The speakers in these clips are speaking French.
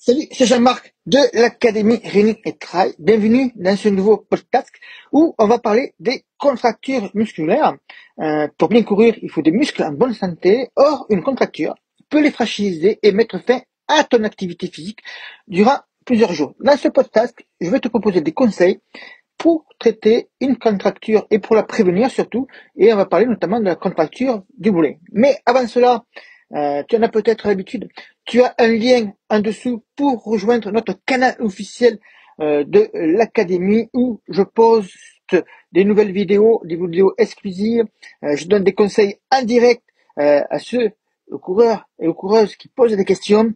Salut, c'est Jean-Marc de l'Académie Running et Trail. Bienvenue dans ce nouveau podcast où on va parler des contractures musculaires. Pour bien courir, il faut des muscles en bonne santé. Or, une contracture peut les fragiliser et mettre fin à ton activité physique durant plusieurs jours. Dans ce podcast, je vais te proposer des conseils pour traiter une contracture et pour la prévenir surtout. Et on va parler notamment de la contracture du mollet. Mais avant cela, tu en as peut-être l'habitude, tu as un lien en dessous pour rejoindre notre canal officiel de l'Académie où je poste des nouvelles vidéos, des vidéos exclusives. Je donne des conseils en direct à ceux, aux coureurs et aux coureuses qui posent des questions.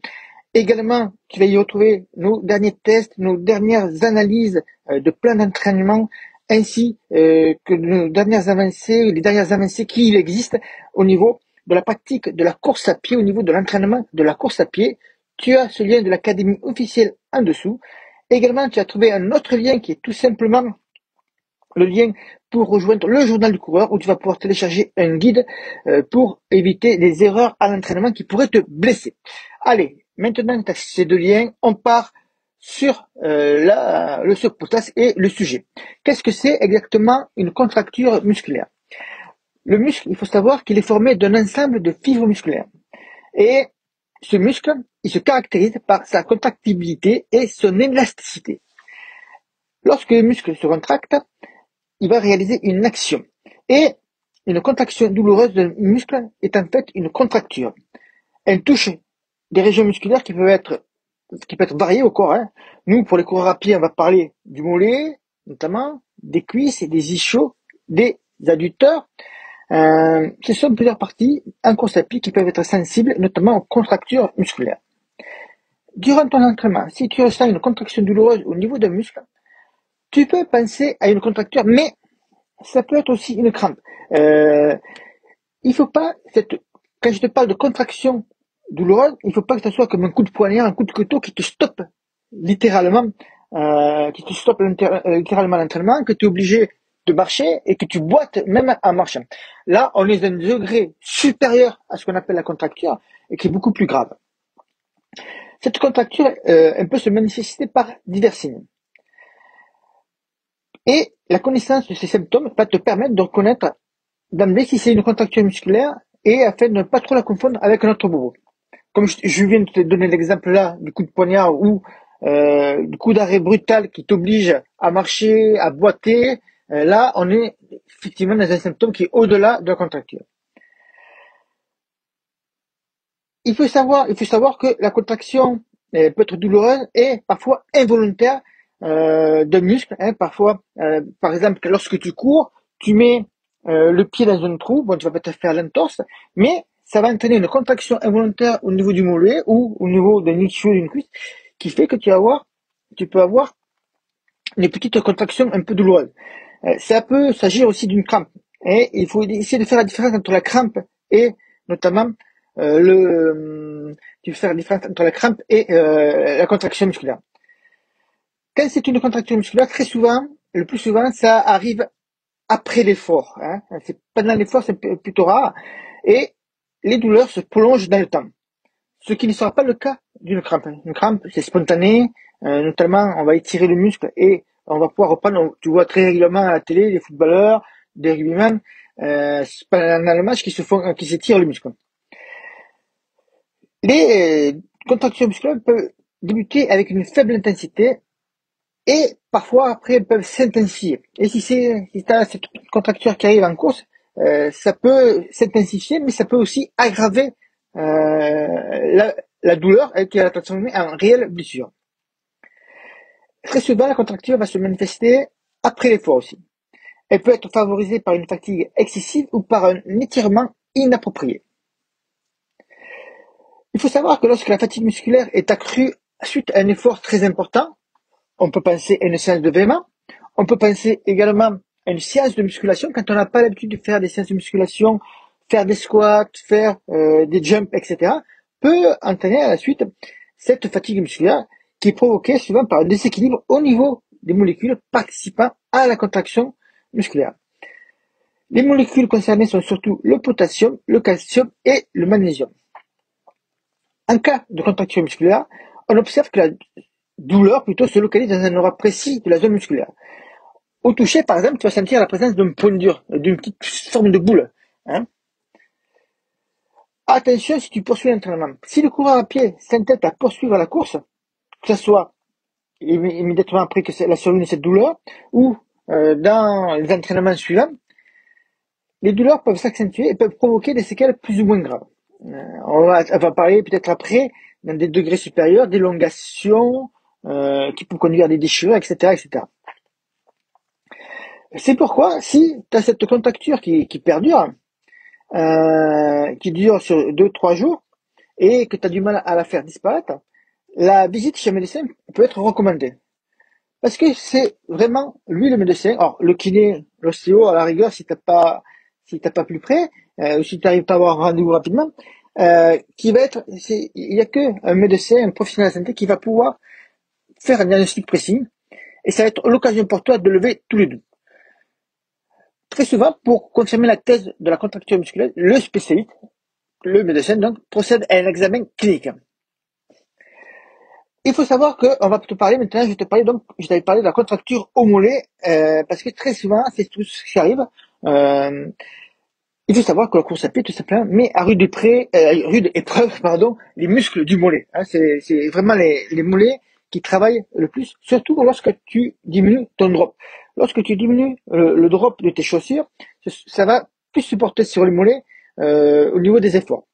Également, tu vas y retrouver nos derniers tests, nos dernières analyses de plans d'entraînement, ainsi que nos dernières avancées, les dernières avancées qui existent au niveau de la pratique de la course à pied, au niveau de l'entraînement de la course à pied. Tu as ce lien de l'académie officielle en dessous. Également, tu as trouvé un autre lien qui est tout simplement le lien pour rejoindre le journal du coureur où tu vas pouvoir télécharger un guide pour éviter des erreurs à l'entraînement qui pourraient te blesser. Allez, maintenant que tu as ces deux liens, on part sur le surpotasse et le sujet. Qu'est-ce que c'est exactement une contracture musculaire? Le muscle, il faut savoir qu'il est formé d'un ensemble de fibres musculaires. Et ce muscle, il se caractérise par sa contractibilité et son élasticité. Lorsque le muscle se contracte, il va réaliser une action. Et une contraction douloureuse d'un muscle est en fait une contracture. Elle touche des régions musculaires qui peuvent être variées au corps. Nous, pour les coureurs à pied, on va parler du mollet, notamment, des cuisses et des ischios, des adducteurs. Ce sont plusieurs parties en course à pied qui peuvent être sensibles, notamment aux contractures musculaires. Durant ton entraînement, si tu ressens une contraction douloureuse au niveau d'un muscle, tu peux penser à une contracture, mais ça peut être aussi une crampe. Il faut pas, quand je te parle de contraction douloureuse, il faut pas que ça soit comme un coup de poignard, un coup de couteau qui te stoppe littéralement, littéralement l'entraînement, que tu es obligé de marcher et que tu boites même en marchant. Là, on est à un degré supérieur à ce qu'on appelle la contracture et qui est beaucoup plus grave. Cette contracture, elle peut se manifester par divers signes. Et la connaissance de ces symptômes va te permettre de reconnaître d'emblée si c'est une contracture musculaire et afin de ne pas trop la confondre avec un autre bobo. Comme je viens de te donner l'exemple là du coup de poignard ou du coup d'arrêt brutal qui t'oblige à marcher, à boiter, là on est effectivement dans un symptôme qui est au-delà de la contracture. Il faut savoir que la contraction peut être douloureuse et parfois involontaire d'un muscle. Parfois, par exemple, lorsque tu cours, tu mets le pied dans un trou, bon, tu vas peut-être faire l'entorse, mais ça va entraîner une contraction involontaire au niveau du mollet ou au niveau d'un ischio, d'une cuisse, qui fait que tu peux avoir une petite contraction un peu douloureuse. Ça peut s'agir aussi d'une crampe. Et il faut essayer de faire la différence entre la crampe et notamment la crampe et la contraction musculaire. Quand c'est une contraction musculaire, le plus souvent, ça arrive après l'effort. C'est pendant l'effort, c'est plutôt rare. Et les douleurs se prolongent dans le temps. Ce qui ne sera pas le cas d'une crampe. Une crampe, c'est spontané. Notamment, on va étirer le muscle et on va pouvoir reprendre. Tu vois très régulièrement à la télé des footballeurs, des rugbymen, pendant le match qui s'étirent le muscle. Les contractions musculaires peuvent débuter avec une faible intensité et parfois après elles peuvent s'intensifier. Et si tu as cette contracture qui arrive en course, ça peut s'intensifier, mais ça peut aussi aggraver la douleur et qui va la transformer en réelle blessure. Très souvent, la contracture va se manifester après l'effort aussi. Elle peut être favorisée par une fatigue excessive ou par un étirement inapproprié. Il faut savoir que lorsque la fatigue musculaire est accrue suite à un effort très important, on peut penser à une séance de véhément, on peut penser également à une séance de musculation quand on n'a pas l'habitude de faire des séances de musculation, faire des squats, faire des jumps, etc., peut entraîner à la suite cette fatigue musculaire qui est provoquée souvent par un déséquilibre au niveau des molécules participant à la contraction musculaire. Les molécules concernées sont surtout le potassium, le calcium et le magnésium. En cas de contraction musculaire, on observe que la douleur plutôt se localise dans un endroit précis de la zone musculaire. Au toucher, par exemple, tu vas sentir la présence d'un point dur, d'une petite forme de boule. Hein. Attention si tu poursuis l'entraînement. Si le coureur à pied s'entête à poursuivre la course, que ce soit immédiatement après que la survenue de cette douleur ou dans les entraînements suivants, les douleurs peuvent s'accentuer et peuvent provoquer des séquelles plus ou moins graves. On va parler peut-être après, dans des degrés supérieurs, d'élongation qui peuvent conduire à des déchirures, etc., etc. C'est pourquoi, si tu as cette contracture qui perdure, qui dure sur 2-3 jours, et que tu as du mal à la faire disparaître, la visite chez un médecin peut être recommandée. Parce que c'est vraiment lui le médecin. Alors, le kiné, l'ostéo, à la rigueur, si t'as pas plus près, ou si tu n'arrives pas à avoir un rendez-vous rapidement, qui va être, il y a que un médecin, un professionnel de la santé qui va pouvoir faire un diagnostic précis, et ça va être l'occasion pour toi de lever tous les doutes. Très souvent, pour confirmer la thèse de la contracture musculaire, le spécialiste, le médecin, donc, procède à un examen clinique. Il faut savoir que, on va te parler maintenant, je t'avais parlé de la contracture au mollet, parce que très souvent, c'est tout ce qui arrive. Il faut savoir que la course à pied, tout simplement, met à rude épreuve, les muscles du mollet. Hein, c'est vraiment les mollets qui travaillent le plus, surtout lorsque tu diminues ton drop. Lorsque tu diminues le drop de tes chaussures, ça va plus supporter sur les mollets au niveau des efforts.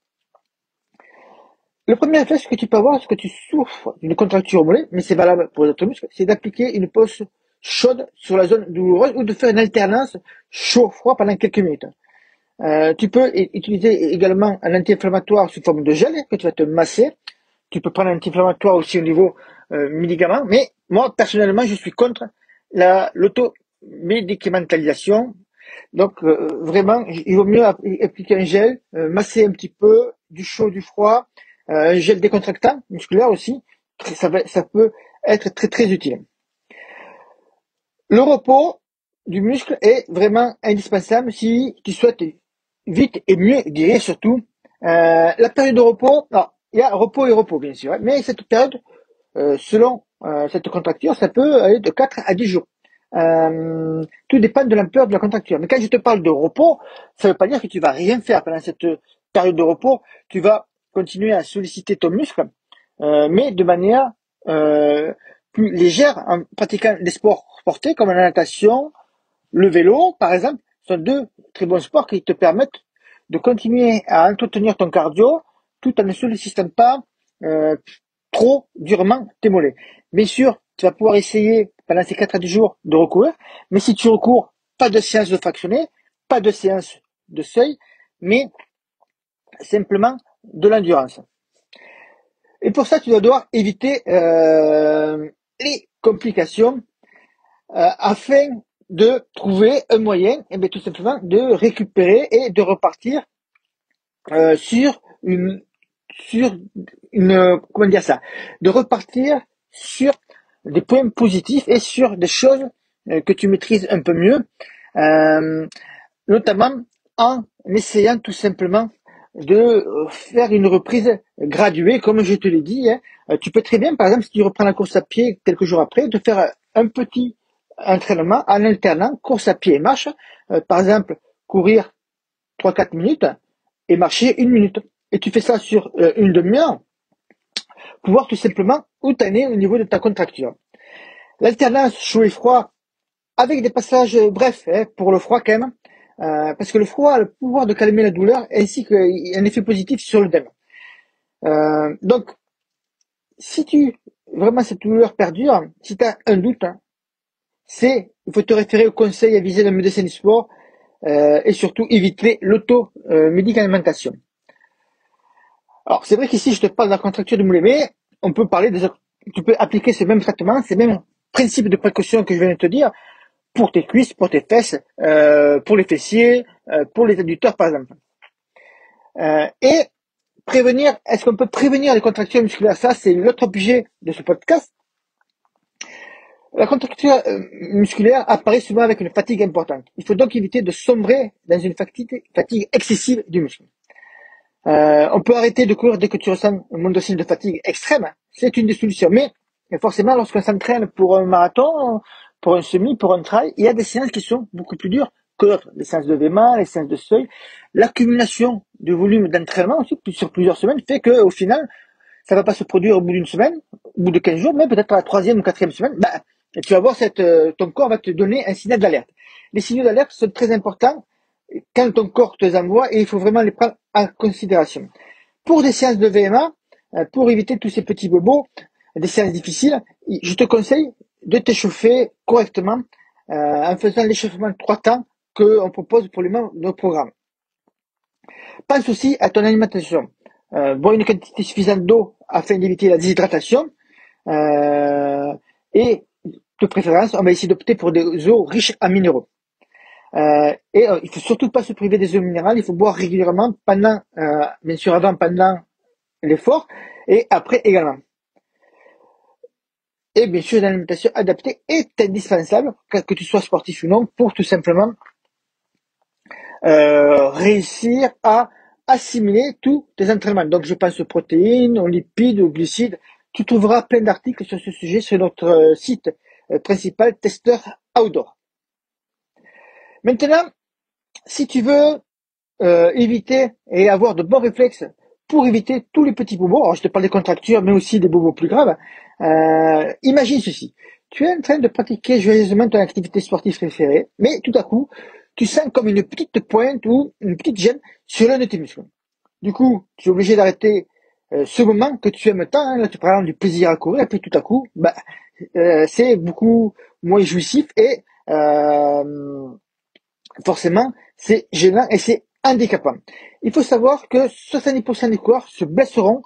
Le premier réflexe que tu peux avoir lorsque tu souffres d'une contracture au mollet, mais c'est valable pour les autres muscles, c'est d'appliquer une pose chaude sur la zone douloureuse ou de faire une alternance chaud-froid pendant quelques minutes. Tu peux utiliser également un anti-inflammatoire sous forme de gel que tu vas te masser. Tu peux prendre un anti-inflammatoire aussi au niveau médicament, mais moi personnellement je suis contre l'automédicamentalisation. Donc vraiment, il vaut mieux appliquer un gel, masser un petit peu, du chaud, du froid, un gel décontractant musculaire aussi. Ça peut être très très utile. Le repos du muscle est vraiment indispensable si tu souhaites vite et mieux guérir surtout. La période de repos, il y a repos et repos bien sûr, mais cette période, selon cette contracture, ça peut aller de 4 à 10 jours. Tout dépend de l'ampleur de la contracture. Mais quand je te parle de repos, ça ne veut pas dire que tu vas rien faire pendant cette période de repos. Tu vas continuer à solliciter ton muscle, mais de manière plus légère en pratiquant des sports portés comme la natation, le vélo, par exemple, sont deux très bons sports qui te permettent de continuer à entretenir ton cardio tout en ne sollicitant pas trop durement tes mollets. Bien sûr, tu vas pouvoir essayer pendant ces 4 à 10 jours de recourir, mais si tu recours, pas de séance de fractionné, pas de séance de seuil, mais simplement de l'endurance. Et pour ça, tu vas devoir éviter les complications afin de trouver un moyen, tout simplement, de récupérer et de repartir sur une comment dire ça, de repartir sur des points positifs et sur des choses que tu maîtrises un peu mieux, notamment en essayant tout simplement de faire une reprise graduée, comme je te l'ai dit. Tu peux très bien, par exemple, si tu reprends la course à pied quelques jours après, de faire un petit entraînement en alternant course à pied et marche. Par exemple, courir 3-4 minutes et marcher 1 minute. Et tu fais ça sur une demi-heure pour voir tout simplement où tu en es au niveau de ta contracture. L'alternance chaud et froid avec des passages brefs pour le froid quand même, parce que le froid a le pouvoir de calmer la douleur ainsi qu'un effet positif sur l'œdème. Donc, si vraiment cette douleur perdure, si tu as un doute, il faut te référer au conseil avisé d'un médecin du sport et surtout éviter l'auto-médicamentation. Alors, c'est vrai qu'ici, je te parle de la contracture du mollet, mais on peut parler tu peux appliquer ce même traitement, ces mêmes principes de précaution que je viens de te dire pour tes cuisses, pour tes fesses, pour les fessiers, pour les adducteurs, par exemple. Et est-ce qu'on peut prévenir les contractures musculaires? Ça, c'est l'autre objet de ce podcast. La contracture musculaire apparaît souvent avec une fatigue importante. Il faut donc éviter de sombrer dans une fatigue excessive du muscle. On peut arrêter de courir dès que tu ressens un moindre signe de fatigue extrême, c'est une des solutions. Mais forcément, lorsqu'on s'entraîne pour un marathon, pour un semi, pour un trail, il y a des séances qui sont beaucoup plus dures que d'autres. Les séances de VMA, les séances de seuil. L'accumulation du volume d'entraînement aussi sur plusieurs semaines fait qu'au final, ça va pas se produire au bout d'une semaine, au bout de 15 jours, mais peut-être à la troisième ou quatrième semaine, tu vas voir ton corps va te donner un signal d'alerte. Les signaux d'alerte sont très importants quand ton corps te les envoie et il faut vraiment les prendre en considération. Pour des séances de VMA, pour éviter tous ces petits bobos, des séances difficiles, je te conseille de t'échauffer correctement en faisant l'échauffement de 3 temps qu'on propose pour les membres de nos programmes. Pense aussi à ton alimentation. Bois une quantité suffisante d'eau afin d'éviter la déshydratation. Et de préférence, on va essayer d'opter pour des eaux riches en minéraux. Il faut surtout pas se priver des eaux minérales. Il faut boire régulièrement pendant, bien sûr avant, pendant l'effort et après également. Et bien sûr, une alimentation adaptée est indispensable, que tu sois sportif ou non, pour tout simplement réussir à assimiler tous tes entraînements. Donc, je pense aux protéines, aux lipides, aux glucides. Tu trouveras plein d'articles sur ce sujet sur notre site principal Testeur Outdoor. Maintenant, si tu veux éviter et avoir de bons réflexes pour éviter tous les petits bobos, alors je te parle des contractures, mais aussi des bobos plus graves, imagine ceci. Tu es en train de pratiquer joyeusement ton activité sportive préférée, mais tout à coup, tu sens comme une petite pointe ou une petite gêne sur l'un de tes muscles. Du coup, tu es obligé d'arrêter ce moment que tu aimes tant, là, tu prends du plaisir à courir, et puis tout à coup, c'est beaucoup moins jouissif et forcément, c'est gênant et c'est handicapant. Il faut savoir que 70% des coureurs se blesseront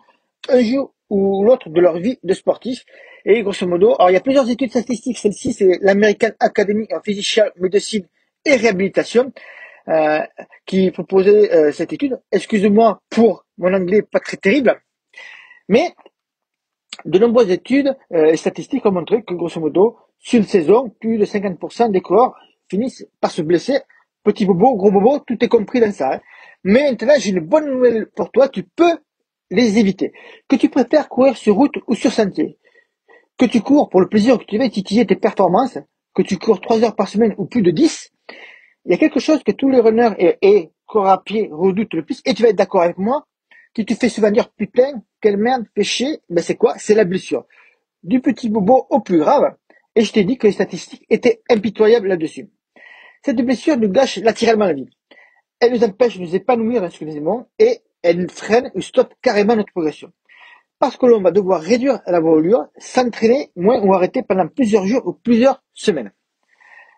un jour ou l'autre de leur vie de sportif. Et grosso modo, alors il y a plusieurs études statistiques. Celle-ci, c'est l'American Academy of Physical Medicine et Rehabilitation qui proposait cette étude. Excuse-moi pour mon anglais pas très terrible, mais de nombreuses études et statistiques ont montré que grosso modo, sur une saison, plus de 50% des coureurs finissent par se blesser. Petit bobo, gros bobo, tout est compris dans ça. Mais maintenant, j'ai une bonne nouvelle pour toi, tu peux les éviter. Que tu préfères courir sur route ou sur sentier, que tu cours pour le plaisir, que tu veux titiller tes performances, que tu cours 3 heures par semaine ou plus de 10, il y a quelque chose que tous les runners et coureurs à pied redoutent le plus, et tu vas être d'accord avec moi, qui te fait souvent dire putain, quelle merde, péché, c'est quoi? C'est la blessure. Du petit bobo au plus grave, et je t'ai dit que les statistiques étaient impitoyables là-dessus. Cette blessure nous gâche naturellement la vie. Elle nous empêche de nous épanouir dans ce que nous aimons et elle nous freine ou stoppe carrément notre progression. Parce que l'on va devoir réduire la voilure, s'entraîner moins ou arrêter pendant plusieurs jours ou plusieurs semaines.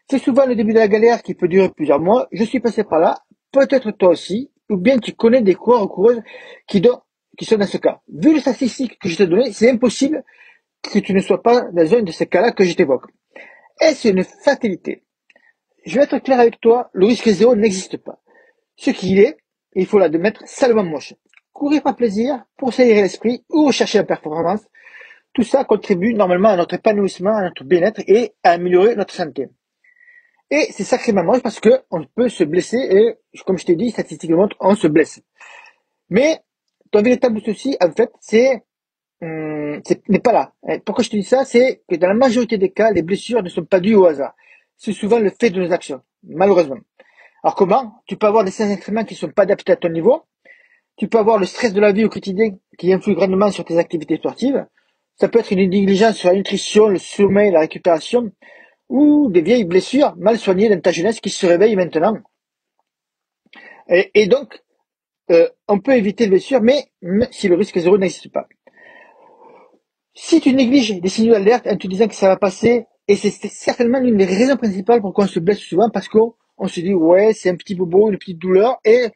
C'est souvent le début de la galère qui peut durer plusieurs mois. Je suis passé par là, peut-être toi aussi, ou bien tu connais des coureurs ou coureuses qui sont dans ce cas. Vu les statistiques que je t'ai données, c'est impossible que tu ne sois pas dans un de ces cas-là que je t'évoque. Est-ce une fatalité? Je vais être clair avec toi, le risque zéro n'existe pas. Ce qu'il est, il faut l'admettre, salement moche. Courir par plaisir, pour s'aérer l'esprit ou rechercher la performance, tout ça contribue normalement à notre épanouissement, à notre bien-être et à améliorer notre santé. Et c'est sacrément moche parce que on peut se blesser et, comme je t'ai dit, statistiquement, on se blesse. Mais ton véritable souci, en fait, n'est pas là. Pourquoi je te dis ça? C'est que dans la majorité des cas, les blessures ne sont pas dues au hasard. C'est souvent le fait de nos actions, malheureusement. Alors comment? Tu peux avoir des séances d'entraînement qui ne sont pas adaptées à ton niveau. Tu peux avoir le stress de la vie au quotidien qui influe grandement sur tes activités sportives. Ça peut être une négligence sur la nutrition, le sommeil, la récupération, ou des vieilles blessures mal soignées dans ta jeunesse qui se réveillent maintenant. Et donc, on peut éviter les blessures, mais si le risque zéro n'existe pas. Si tu négliges des signaux d'alerte en te disant que ça va passer, et c'est certainement l'une des raisons principales pourquoi on se blesse souvent, parce qu'on se dit, ouais, c'est un petit bobo, une petite douleur, et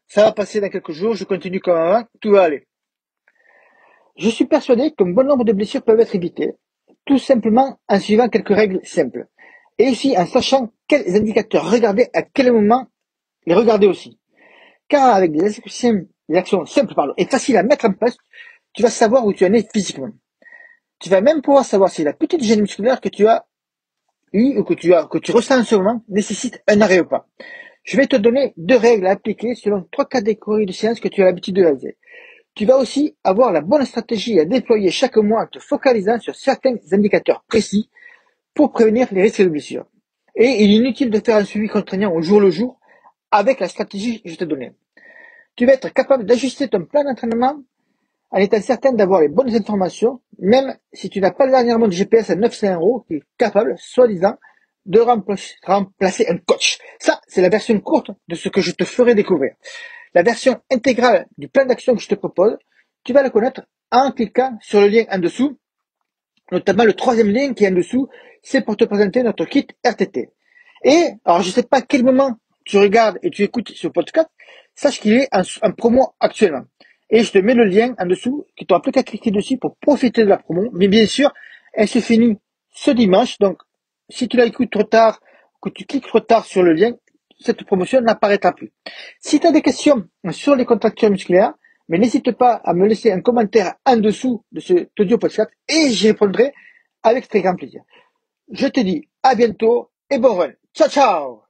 ça va passer dans quelques jours, je continue comme avant, tout va aller. Je suis persuadé qu'un bon nombre de blessures peuvent être évitées, tout simplement en suivant quelques règles simples. Et aussi en sachant quels indicateurs regarder, à quel moment les regarder aussi. Car avec des actions simples et faciles à mettre en place, tu vas savoir où tu en es physiquement. Tu vas même pouvoir savoir si la petite gêne musculaire que tu as eu ou que tu ressens en ce moment nécessite un arrêt ou pas. Je vais te donner 2 règles à appliquer selon 3 catégories de séances que tu as l'habitude de réaliser. Tu vas aussi avoir la bonne stratégie à déployer chaque mois en te focalisant sur certains indicateurs précis pour prévenir les risques de blessure. Et il est inutile de faire un suivi contraignant au jour le jour avec la stratégie que je t'ai donnée. Tu vas être capable d'ajuster ton plan d'entraînement en étant certain d'avoir les bonnes informations, même si tu n'as pas le dernier montre GPS à 900 € qui est capable, soi-disant, de remplacer un coach. Ça, c'est la version courte de ce que je te ferai découvrir. La version intégrale du plan d'action que je te propose, tu vas la connaître en cliquant sur le lien en dessous, notamment le troisième lien qui est en dessous, c'est pour te présenter notre kit RTT. Et, alors je ne sais pas à quel moment tu regardes et tu écoutes ce podcast, sache qu'il est en promo actuellement. Et je te mets le lien en dessous, qui t'aura plus qu'à cliquer dessus pour profiter de la promo. Mais bien sûr, elle se finit ce dimanche, donc si tu l'écoutes trop tard, que tu cliques trop tard sur le lien, cette promotion n'apparaîtra plus. Si tu as des questions sur les contractures musculaires, mais n'hésite pas à me laisser un commentaire en dessous de ce audio podcast et j'y répondrai avec très grand plaisir. Je te dis à bientôt et bon run. Ciao, ciao!